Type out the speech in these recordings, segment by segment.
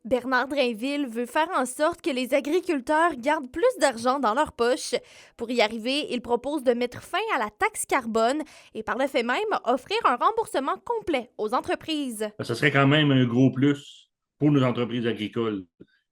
Bernard Drainville veut faire en sorte que les agriculteurs gardent plus d'argent dans leur poche. Pour y arriver, il propose de mettre fin à la taxe carbone et par le fait même offrir un remboursement complet aux entreprises. Ça serait quand même un gros plus pour nos entreprises agricoles.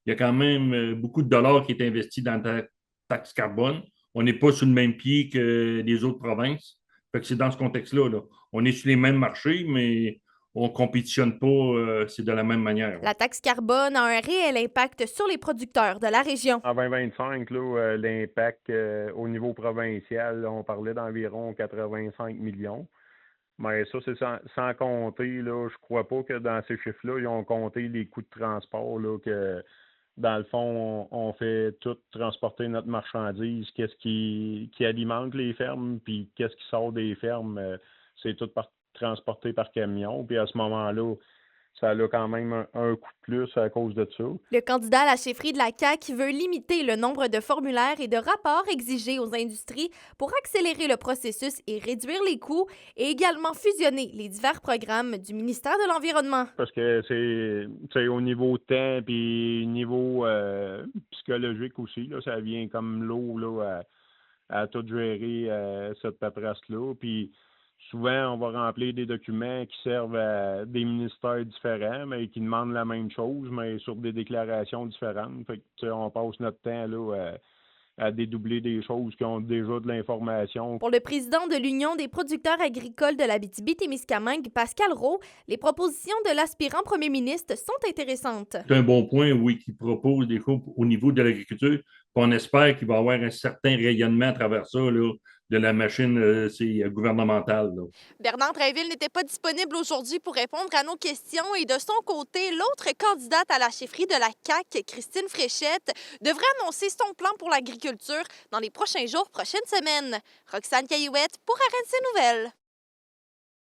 Il y a quand même beaucoup de dollars qui est investi dans la taxe carbone. On n'est pas sur le même pied que les autres provinces. Fait que c'est dans ce contexte-là, là. On est sur les mêmes marchés, mais on ne compétitionne pas, c'est de la même manière. La taxe carbone a un réel impact sur les producteurs de la région. En 2025, là, l'impact au niveau provincial, on parlait d'environ 85 millions. Mais ça, c'est sans compter, là, je crois pas que dans ces chiffres-là, ils ont compté les coûts de transport, là, que dans le fond, on fait tout transporter notre marchandise, qu'est-ce qui alimente les fermes, puis qu'est-ce qui sort des fermes, c'est tout transporté par camion. Puis à ce moment-là, ça a quand même un coût de plus à cause de ça. Le candidat à la chefferie de la CAQ veut limiter le nombre de formulaires et de rapports exigés aux industries pour accélérer le processus et réduire les coûts et également fusionner les divers programmes du ministère de l'Environnement. Parce que c'est au niveau temps puis niveau psychologique aussi, là, ça vient comme l'eau là, à tout gérer cette paperasse-là. Puis souvent, on va remplir des documents qui servent à des ministères différents, mais qui demandent la même chose, mais sur des déclarations différentes. Fait que, tu sais, on passe notre temps là, à dédoubler des choses qui ont déjà de l'information. Pour le président de l'Union des producteurs agricoles de l'Abitibi-Témiscamingue, Pascal Roux, les propositions de l'aspirant premier ministre sont intéressantes. C'est un bon point, oui, qui propose des choses au niveau de l'agriculture. Puis on espère qu'il va y avoir un certain rayonnement à travers ça, là, de la machine gouvernementale, là. Bernard Drainville n'était pas disponible aujourd'hui pour répondre à nos questions et de son côté, l'autre candidate à la chefferie de la CAQ, Christine Fréchette, devrait annoncer son plan pour l'agriculture dans les prochains jours, prochaines semaines. Roxane Caillouette pour RNC Nouvelles.